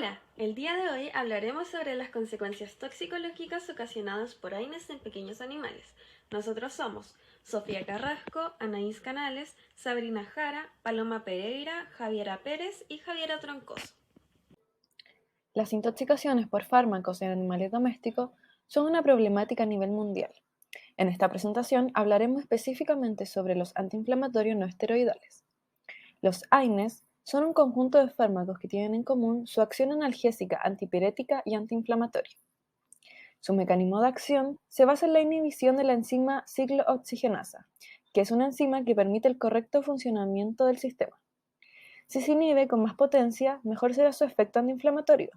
Hola, el día de hoy hablaremos sobre las consecuencias toxicológicas ocasionadas por AINES en pequeños animales. Nosotros somos Sofía Carrasco, Anaís Canales, Sabrina Jara, Paloma Pereira, Javiera Pérez y Javiera Troncoso. Las intoxicaciones por fármacos en animales domésticos son una problemática a nivel mundial. En esta presentación hablaremos específicamente sobre los antiinflamatorios no esteroidales. Los AINES son un conjunto de fármacos que tienen en común su acción analgésica, antipirética y antiinflamatoria. Su mecanismo de acción se basa en la inhibición de la enzima ciclooxigenasa, que es una enzima que permite el correcto funcionamiento del sistema. Si se inhibe con más potencia, mejor será su efecto antiinflamatorio,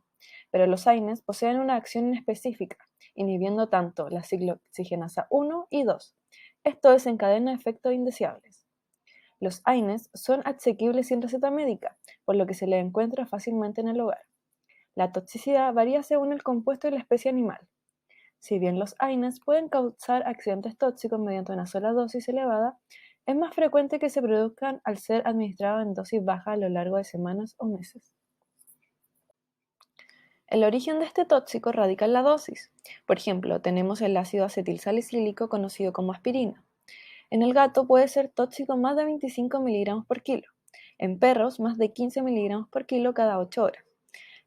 pero los AINES poseen una acción específica, inhibiendo tanto la ciclooxigenasa 1 y 2. Esto desencadena efectos indeseables. Los AINES son asequibles sin receta médica, por lo que se les encuentra fácilmente en el hogar. La toxicidad varía según el compuesto y la especie animal. Si bien los AINES pueden causar accidentes tóxicos mediante una sola dosis elevada, es más frecuente que se produzcan al ser administrados en dosis bajas a lo largo de semanas o meses. El origen de este tóxico radica en la dosis. Por ejemplo, tenemos el ácido acetilsalicílico conocido como aspirina. En el gato puede ser tóxico más de 25 miligramos por kilo. En perros, más de 15 miligramos por kilo cada 8 horas.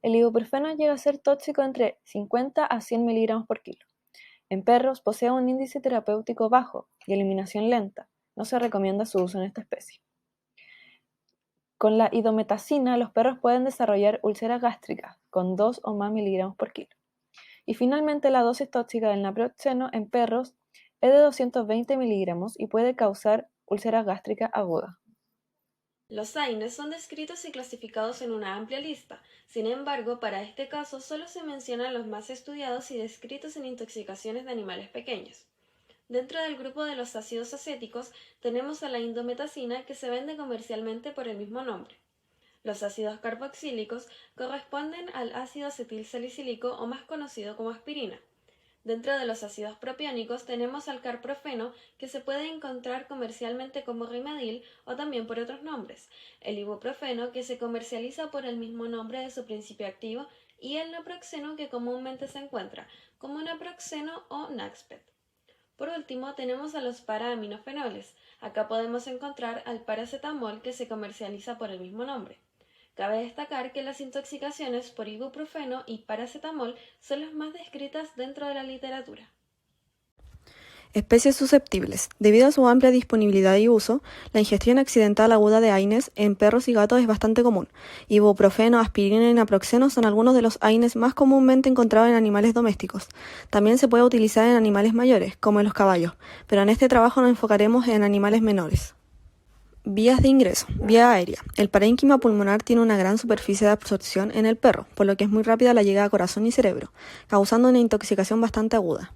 El ibuprofeno llega a ser tóxico entre 50 a 100 miligramos por kilo. En perros posee un índice terapéutico bajo y eliminación lenta. No se recomienda su uso en esta especie. Con la indometacina, los perros pueden desarrollar úlceras gástricas con 2 o más miligramos por kilo. Y finalmente, la dosis tóxica del naproxeno en perros es de 220 miligramos y puede causar úlceras gástricas agudas. Los AINES son descritos y clasificados en una amplia lista. Sin embargo, para este caso solo se mencionan los más estudiados y descritos en intoxicaciones de animales pequeños. Dentro del grupo de los ácidos acéticos tenemos a la indometacina, que se vende comercialmente por el mismo nombre. Los ácidos carboxílicos corresponden al ácido acetilsalicílico, o más conocido como aspirina. Dentro de los ácidos propiónicos tenemos al carprofeno, que se puede encontrar comercialmente como Rimadil o también por otros nombres, el ibuprofeno, que se comercializa por el mismo nombre de su principio activo, y el naproxeno, que comúnmente se encuentra como naproxeno o Naxpet. Por último, tenemos a los paraminofenoles. Acá podemos encontrar al paracetamol, que se comercializa por el mismo nombre. Cabe destacar que las intoxicaciones por ibuprofeno y paracetamol son las más descritas dentro de la literatura. Especies susceptibles. Debido a su amplia disponibilidad y uso, la ingestión accidental aguda de AINES en perros y gatos es bastante común. Ibuprofeno, aspirina y naproxeno son algunos de los AINES más comúnmente encontrados en animales domésticos. También se puede utilizar en animales mayores, como en los caballos, pero en este trabajo nos enfocaremos en animales menores. Vías de ingreso. Vía aérea. El parénquima pulmonar tiene una gran superficie de absorción en el perro, por lo que es muy rápida la llegada a corazón y cerebro, causando una intoxicación bastante aguda.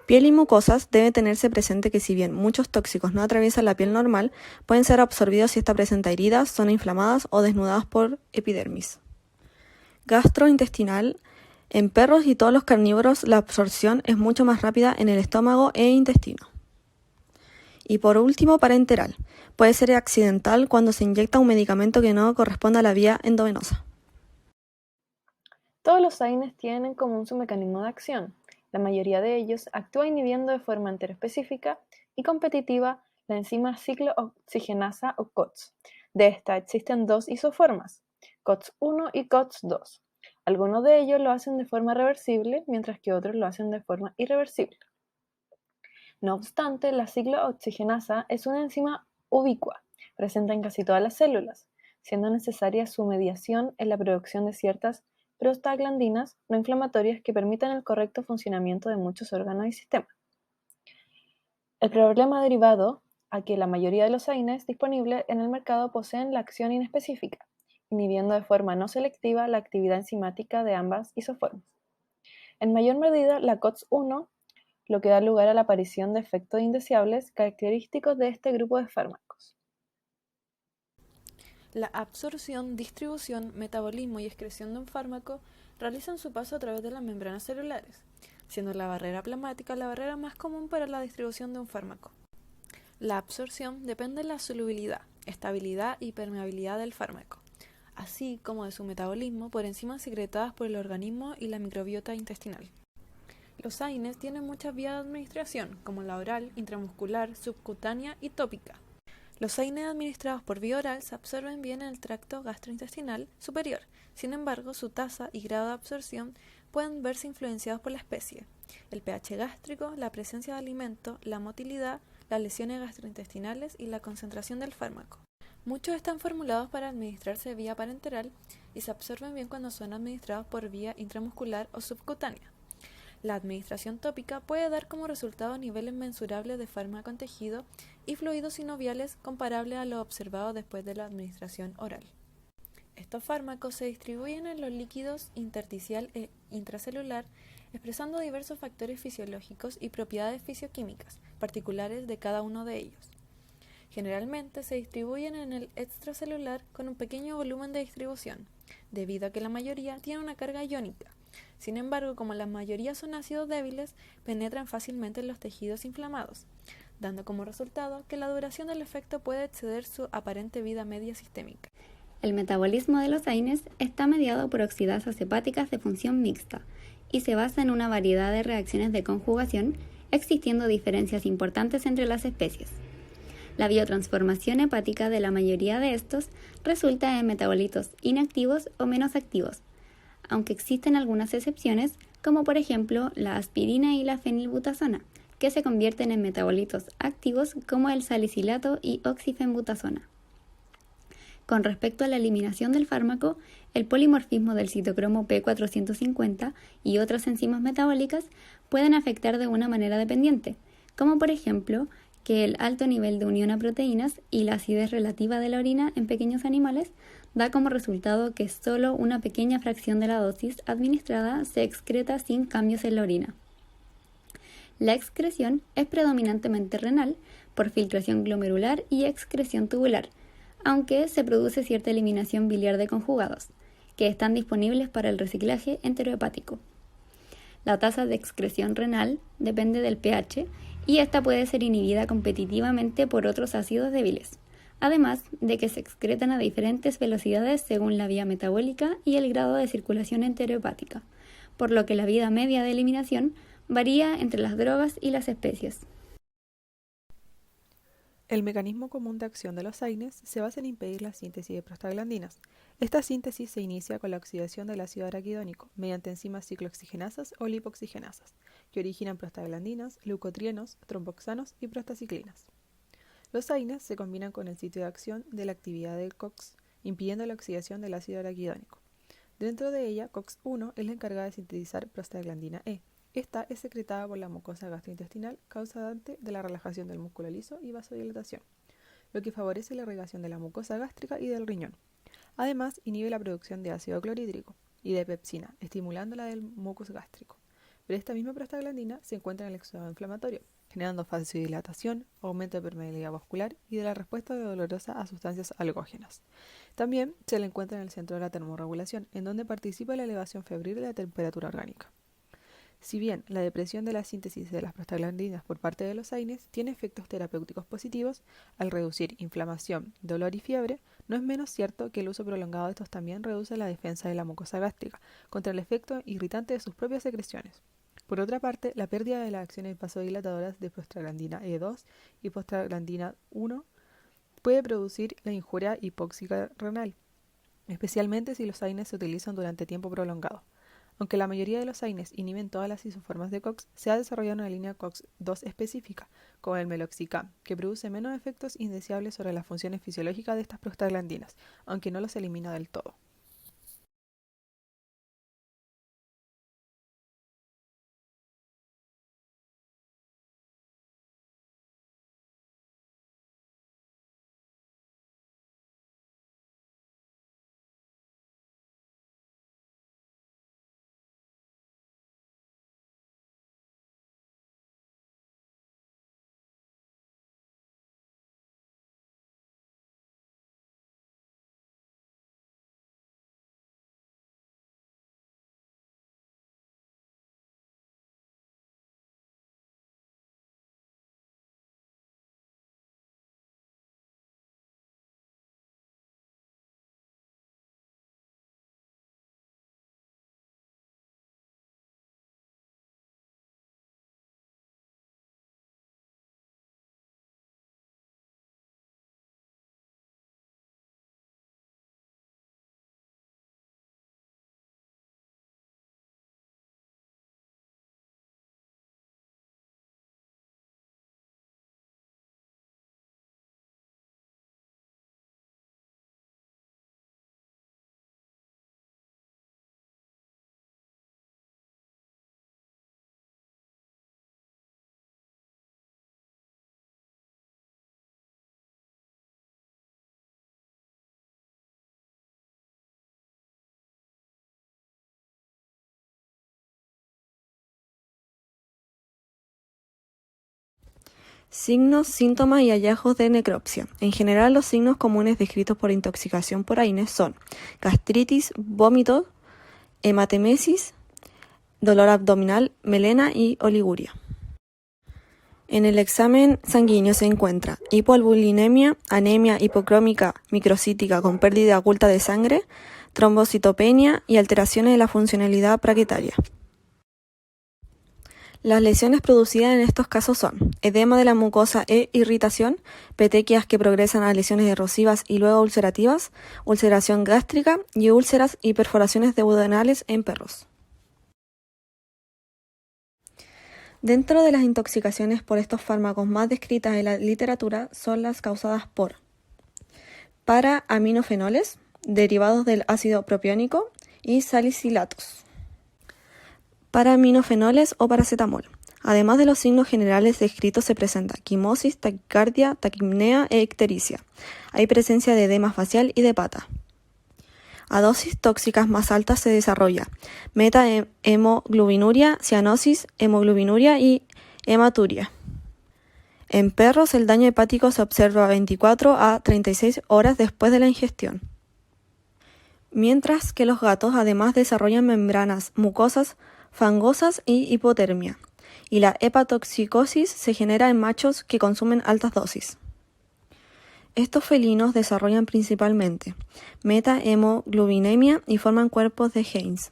Piel y mucosas. Debe tenerse presente que si bien muchos tóxicos no atraviesan la piel normal, pueden ser absorbidos si esta presenta heridas, zonas inflamadas o desnudadas por epidermis. Gastrointestinal. En perros y todos los carnívoros la absorción es mucho más rápida en el estómago e intestino. Y por último, parenteral. Puede ser accidental cuando se inyecta un medicamento que no corresponde a la vía endovenosa. Todos los AINES tienen en común su mecanismo de acción. La mayoría de ellos actúa inhibiendo de forma enteroespecífica y competitiva la enzima ciclooxigenasa o COX. De esta existen dos isoformas, COX-1 y COX-2. Algunos de ellos lo hacen de forma reversible, mientras que otros lo hacen de forma irreversible. No obstante, la ciclooxigenasa es una enzima ubicua, presente en casi todas las células, siendo necesaria su mediación en la producción de ciertas prostaglandinas no inflamatorias que permitan el correcto funcionamiento de muchos órganos y sistemas. El problema derivado a que la mayoría de los AINES disponibles en el mercado poseen la acción inespecífica, inhibiendo de forma no selectiva la actividad enzimática de ambas isoformas. En mayor medida, la COX-1, lo que da lugar a la aparición de efectos indeseables característicos de este grupo de fármacos. La absorción, distribución, metabolismo y excreción de un fármaco realizan su paso a través de las membranas celulares, siendo la barrera plasmática la barrera más común para la distribución de un fármaco. La absorción depende de la solubilidad, estabilidad y permeabilidad del fármaco. así como de su metabolismo por enzimas secretadas por el organismo y la microbiota intestinal. Los AINES tienen muchas vías de administración, como la oral, intramuscular, subcutánea y tópica. Los AINES administrados por vía oral se absorben bien en el tracto gastrointestinal superior, sin embargo, su tasa y grado de absorción pueden verse influenciados por la especie, el pH gástrico, la presencia de alimento, la motilidad, las lesiones gastrointestinales y la concentración del fármaco. Muchos están formulados para administrarse vía parenteral y se absorben bien cuando son administrados por vía intramuscular o subcutánea. La administración tópica puede dar como resultado niveles mensurables de fármaco en tejido y fluidos sinoviales comparables a lo observado después de la administración oral. Estos fármacos se distribuyen en los líquidos intersticial e intracelular, expresando diversos factores fisiológicos y propiedades fisioquímicas particulares de cada uno de ellos. Generalmente se distribuyen en el extracelular con un pequeño volumen de distribución, debido a que la mayoría tiene una carga iónica. Sin embargo, como la mayoría son ácidos débiles, penetran fácilmente en los tejidos inflamados, dando como resultado que la duración del efecto puede exceder su aparente vida media sistémica. El metabolismo de los AINES está mediado por oxidasas hepáticas de función mixta y se basa en una variedad de reacciones de conjugación, existiendo diferencias importantes entre las especies. La biotransformación hepática de la mayoría de estos resulta en metabolitos inactivos o menos activos, aunque existen algunas excepciones, como por ejemplo la aspirina y la fenilbutazona, que se convierten en metabolitos activos como el salicilato y oxifenbutazona. Con respecto a la eliminación del fármaco, el polimorfismo del citocromo P450 y otras enzimas metabólicas pueden afectar de una manera dependiente, como por ejemplo que el alto nivel de unión a proteínas y la acidez relativa de la orina en pequeños animales da como resultado que solo una pequeña fracción de la dosis administrada se excreta sin cambios en la orina. La excreción es predominantemente renal por filtración glomerular y excreción tubular, aunque se produce cierta eliminación biliar de conjugados, que están disponibles para el reciclaje enterohepático. La tasa de excreción renal depende del pH y esta puede ser inhibida competitivamente por otros ácidos débiles, además de que se excretan a diferentes velocidades según la vía metabólica y el grado de circulación enterohepática, por lo que la vida media de eliminación varía entre las drogas y las especies. El mecanismo común de acción de los AINES se basa en impedir la síntesis de prostaglandinas. Esta síntesis se inicia con la oxidación del ácido araquidónico mediante enzimas ciclooxigenasas o lipoxigenasas, que originan prostaglandinas, leucotrienos, tromboxanos y prostaciclinas. Los AINES se combinan con el sitio de acción de la actividad del COX, impidiendo la oxidación del ácido araquidónico. Dentro de ella, COX-1 es la encargada de sintetizar prostaglandina E. Esta es secretada por la mucosa gastrointestinal, causante de la relajación del músculo liso y vasodilatación, lo que favorece la irrigación de la mucosa gástrica y del riñón. Además, inhibe la producción de ácido clorhídrico y de pepsina, estimulando la del mucus gástrico. Pero esta misma prostaglandina se encuentra en el exudado inflamatorio, generando vasodilatación, aumento de permeabilidad vascular y de la respuesta dolorosa a sustancias algógenas. También se la encuentra en el centro de la termorregulación, en donde participa la elevación febril de la temperatura orgánica. Si bien la depresión de la síntesis de las prostaglandinas por parte de los AINES tiene efectos terapéuticos positivos al reducir inflamación, dolor y fiebre, no es menos cierto que el uso prolongado de estos también reduce la defensa de la mucosa gástrica contra el efecto irritante de sus propias secreciones. Por otra parte, la pérdida de las acciones vasodilatadoras de prostaglandina E2 y prostaglandina 1 puede producir la injuria hipóxica renal, especialmente si los AINES se utilizan durante tiempo prolongado. Aunque la mayoría de los AINES inhiben todas las isoformas de COX, se ha desarrollado una línea COX-2 específica, como el meloxicam, que produce menos efectos indeseables sobre las funciones fisiológicas de estas prostaglandinas, aunque no los elimina del todo. Signos, síntomas y hallazgos de necropsia. En general, los signos comunes descritos por intoxicación por AINES son gastritis, vómito, hematemesis, dolor abdominal, melena y oliguria. En el examen sanguíneo se encuentra hipoalbuminemia, anemia hipocrómica microcítica con pérdida oculta de sangre, trombocitopenia y alteraciones de la funcionalidad plaquetaria. Las lesiones producidas en estos casos son edema de la mucosa e irritación, petequias que progresan a lesiones erosivas y luego ulcerativas, ulceración gástrica y úlceras y perforaciones duodenales en perros. Dentro de las intoxicaciones por estos fármacos más descritas en la literatura son las causadas por para-aminofenoles, derivados del ácido propiónico, y salicilatos. Para-aminofenoles o paracetamol. Además de los signos generales descritos se presenta quimosis, taquicardia, taquipnea e ictericia. Hay presencia de edema facial y de pata. A dosis tóxicas más altas se desarrolla meta-hemoglobinuria, cianosis, hemoglobinuria y hematuria. En perros el daño hepático se observa 24 a 36 horas después de la ingestión. Mientras que los gatos además desarrollan membranas mucosas, fangosas y hipotermia. Y la hepatoxicosis se genera en machos que consumen altas dosis. Estos felinos desarrollan principalmente meta-hemoglobinemia y forman cuerpos de Heinz.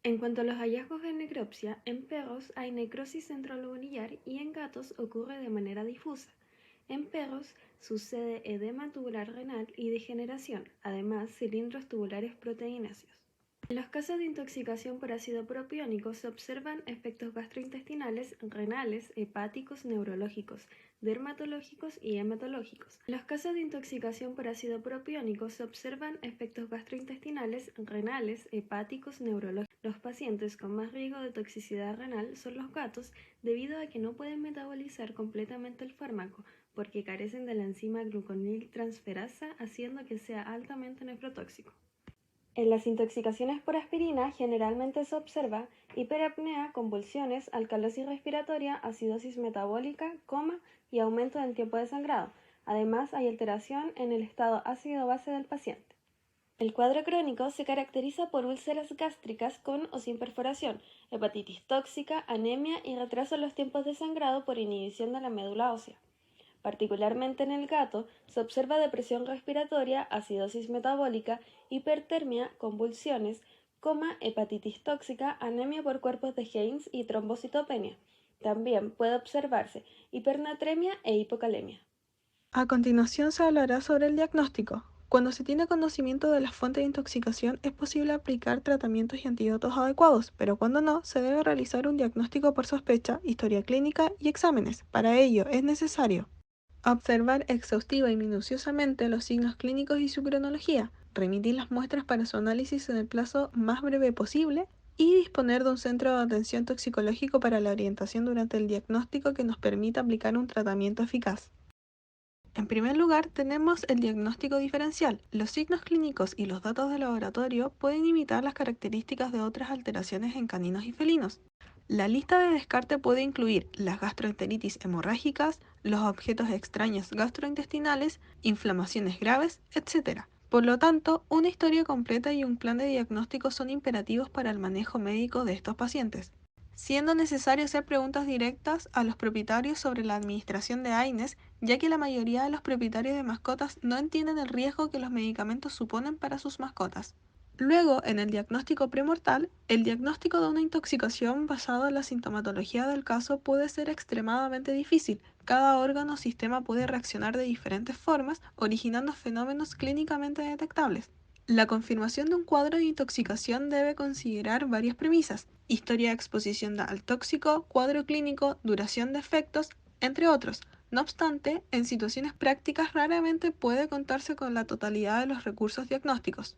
En cuanto a los hallazgos de necropsia, en perros hay necrosis centrolobulillar y en gatos ocurre de manera difusa. En perros sucede edema tubular renal y degeneración, además cilindros tubulares proteináceos. En los casos de intoxicación por ácido propiónico se observan efectos gastrointestinales, renales, hepáticos, neurológicos, dermatológicos y hematológicos. En los casos de intoxicación por ácido propiónico se observan efectos gastrointestinales, renales, hepáticos, neurológicos. Los pacientes con más riesgo de toxicidad renal son los gatos debido a que no pueden metabolizar completamente el fármaco porque carecen de la enzima gluconiltransferasa, haciendo que sea altamente nefrotóxico. En las intoxicaciones por aspirina generalmente se observa hiperapnea, convulsiones, alcalosis respiratoria, acidosis metabólica, coma y aumento del tiempo de sangrado. Además, hay alteración en el estado ácido-base del paciente. El cuadro crónico se caracteriza por úlceras gástricas con o sin perforación, hepatitis tóxica, anemia y retraso en los tiempos de sangrado por inhibición de la médula ósea. Particularmente en el gato, se observa depresión respiratoria, acidosis metabólica, hipertermia, convulsiones, coma, hepatitis tóxica, anemia por cuerpos de Heinz y trombocitopenia. También puede observarse hipernatremia e hipocalemia. A continuación se hablará sobre el diagnóstico. Cuando se tiene conocimiento de las fuentes de intoxicación es posible aplicar tratamientos y antídotos adecuados, pero cuando no, se debe realizar un diagnóstico por sospecha, historia clínica y exámenes. Para ello es necesario observar exhaustiva y minuciosamente los signos clínicos y su cronología, remitir las muestras para su análisis en el plazo más breve posible y disponer de un centro de atención toxicológico para la orientación durante el diagnóstico que nos permita aplicar un tratamiento eficaz. En primer lugar, tenemos el diagnóstico diferencial. Los signos clínicos y los datos de laboratorio pueden imitar las características de otras alteraciones en caninos y felinos. La lista de descarte puede incluir las gastroenteritis hemorrágicas, los objetos extraños gastrointestinales, inflamaciones graves, etc. Por lo tanto, una historia completa y un plan de diagnóstico son imperativos para el manejo médico de estos pacientes, siendo necesario hacer preguntas directas a los propietarios sobre la administración de AINES, ya que la mayoría de los propietarios de mascotas no entienden el riesgo que los medicamentos suponen para sus mascotas. Luego, en el diagnóstico premortal, el diagnóstico de una intoxicación basado en la sintomatología del caso puede ser extremadamente difícil. Cada órgano o sistema puede reaccionar de diferentes formas, originando fenómenos clínicamente detectables. La confirmación de un cuadro de intoxicación debe considerar varias premisas: historia de exposición al tóxico, cuadro clínico, duración de efectos, entre otros. No obstante, en situaciones prácticas raramente puede contarse con la totalidad de los recursos diagnósticos.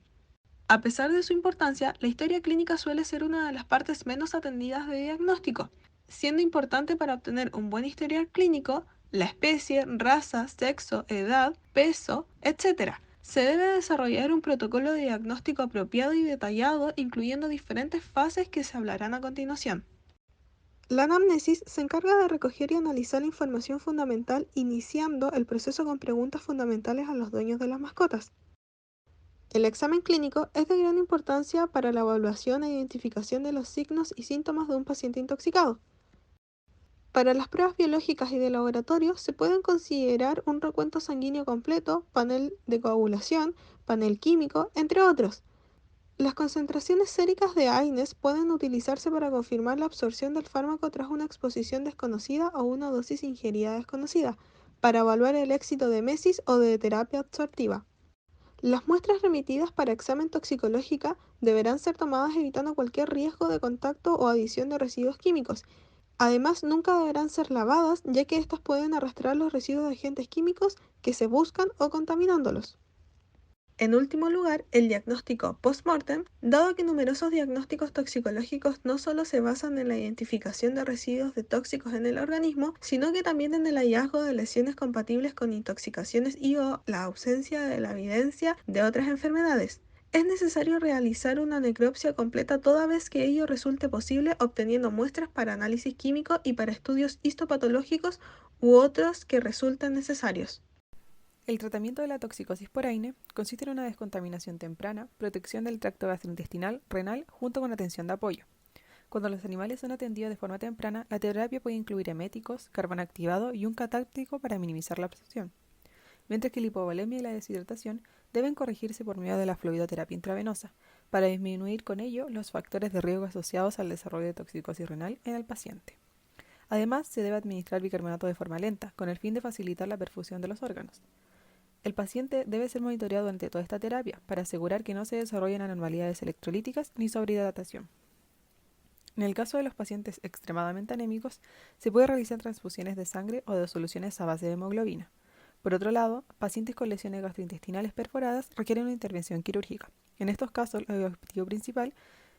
A pesar de su importancia, la historia clínica suele ser una de las partes menos atendidas de diagnóstico. Siendo importante para obtener un buen historial clínico, la especie, raza, sexo, edad, peso, etc. Se debe desarrollar un protocolo de diagnóstico apropiado y detallado, incluyendo diferentes fases que se hablarán a continuación. La anamnesis se encarga de recoger y analizar la información fundamental, iniciando el proceso con preguntas fundamentales a los dueños de las mascotas. El examen clínico es de gran importancia para la evaluación e identificación de los signos y síntomas de un paciente intoxicado. Para las pruebas biológicas y de laboratorio se pueden considerar un recuento sanguíneo completo, panel de coagulación, panel químico, entre otros. Las concentraciones séricas de AINES pueden utilizarse para confirmar la absorción del fármaco tras una exposición desconocida o una dosis ingerida desconocida, para evaluar el éxito de mesis o de terapia absortiva. Las muestras remitidas para examen toxicológica deberán ser tomadas evitando cualquier riesgo de contacto o adición de residuos químicos. Además, nunca deberán ser lavadas, ya que éstas pueden arrastrar los residuos de agentes químicos que se buscan o contaminándolos. En último lugar, el diagnóstico post-mortem, dado que numerosos diagnósticos toxicológicos no solo se basan en la identificación de residuos de tóxicos en el organismo, sino que también en el hallazgo de lesiones compatibles con intoxicaciones y/o la ausencia de la evidencia de otras enfermedades. Es necesario realizar una necropsia completa toda vez que ello resulte posible, obteniendo muestras para análisis químico y para estudios histopatológicos u otros que resulten necesarios. El tratamiento de la toxicosis por AINE consiste en una descontaminación temprana, protección del tracto gastrointestinal, renal, junto con atención de apoyo. Cuando los animales son atendidos de forma temprana, la terapia puede incluir eméticos, carbón activado y un catáptico para minimizar la absorción, mientras que la hipovolemia y la deshidratación deben corregirse por medio de la fluidoterapia intravenosa, para disminuir con ello los factores de riesgo asociados al desarrollo de toxicosis renal en el paciente. Además, se debe administrar bicarbonato de forma lenta, con el fin de facilitar la perfusión de los órganos. El paciente debe ser monitoreado durante toda esta terapia para asegurar que no se desarrollen anormalidades electrolíticas ni sobrehidratación. En el caso de los pacientes extremadamente anémicos, se puede realizar transfusiones de sangre o de soluciones a base de hemoglobina. Por otro lado, pacientes con lesiones gastrointestinales perforadas requieren una intervención quirúrgica. En estos casos, el objetivo principal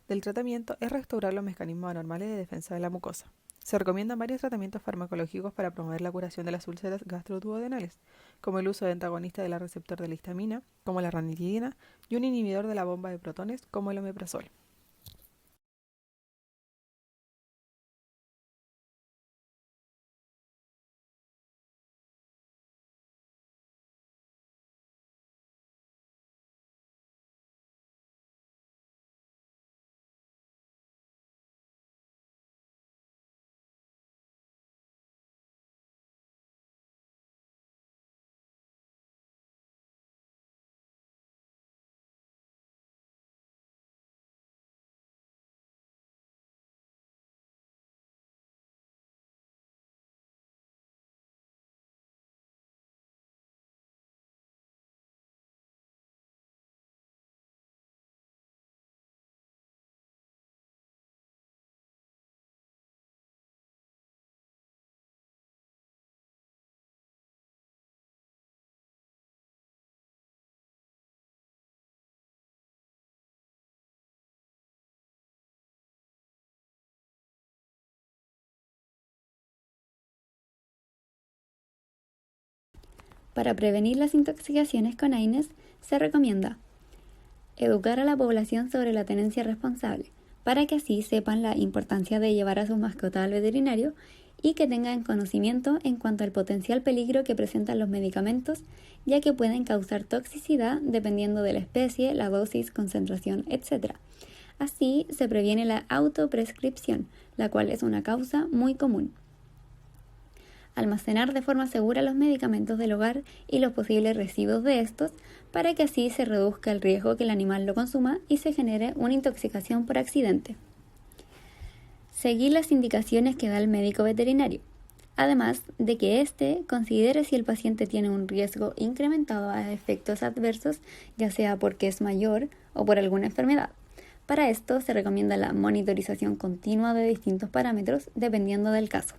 del tratamiento es restaurar los mecanismos anormales de defensa de la mucosa. Se recomiendan varios tratamientos farmacológicos para promover la curación de las úlceras gastroduodenales, como el uso de antagonistas de la receptor de la histamina, como la ranitidina, y un inhibidor de la bomba de protones, como el omeprazol. Para prevenir las intoxicaciones con AINES, se recomienda educar a la población sobre la tenencia responsable, para que así sepan la importancia de llevar a sus mascotas al veterinario y que tengan conocimiento en cuanto al potencial peligro que presentan los medicamentos, ya que pueden causar toxicidad dependiendo de la especie, la dosis, concentración, etc. Así se previene la autoprescripción, la cual es una causa muy común. Almacenar de forma segura los medicamentos del hogar y los posibles residuos de estos, para que así se reduzca el riesgo que el animal lo consuma y se genere una intoxicación por accidente. Seguir las indicaciones que da el médico veterinario, además de que éste considere si el paciente tiene un riesgo incrementado a efectos adversos, ya sea porque es mayor o por alguna enfermedad. Para esto se recomienda la monitorización continua de distintos parámetros dependiendo del caso.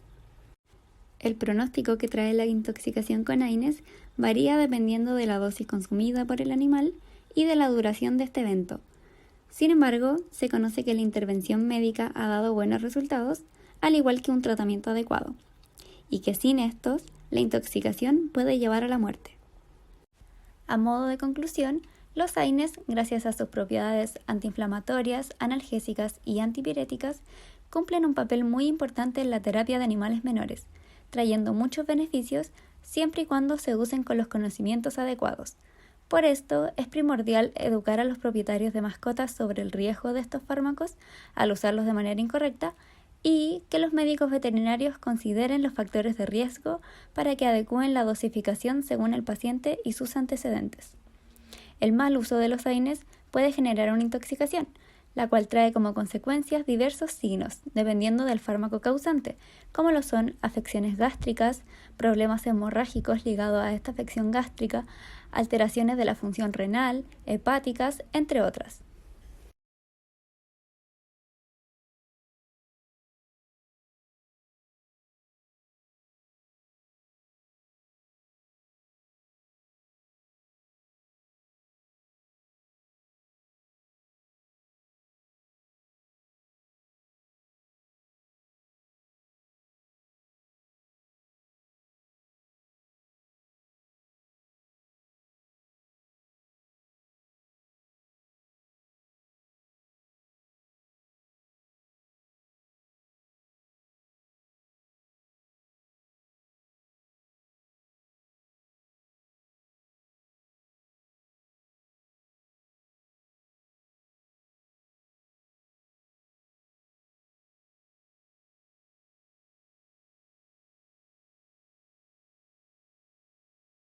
El pronóstico que trae la intoxicación con AINES varía dependiendo de la dosis consumida por el animal y de la duración de este evento. Sin embargo, se conoce que la intervención médica ha dado buenos resultados, al igual que un tratamiento adecuado, y que sin estos, la intoxicación puede llevar a la muerte. A modo de conclusión, los AINES, gracias a sus propiedades antiinflamatorias, analgésicas y antipiréticas, cumplen un papel muy importante en la terapia de animales menores, trayendo muchos beneficios siempre y cuando se usen con los conocimientos adecuados. Por esto, es primordial educar a los propietarios de mascotas sobre el riesgo de estos fármacos al usarlos de manera incorrecta y que los médicos veterinarios consideren los factores de riesgo para que adecúen la dosificación según el paciente y sus antecedentes. El mal uso de los AINES puede generar una intoxicación, la cual trae como consecuencias diversos signos, dependiendo del fármaco causante, como lo son afecciones gástricas, problemas hemorrágicos ligados a esta afección gástrica, alteraciones de la función renal, hepáticas, entre otras.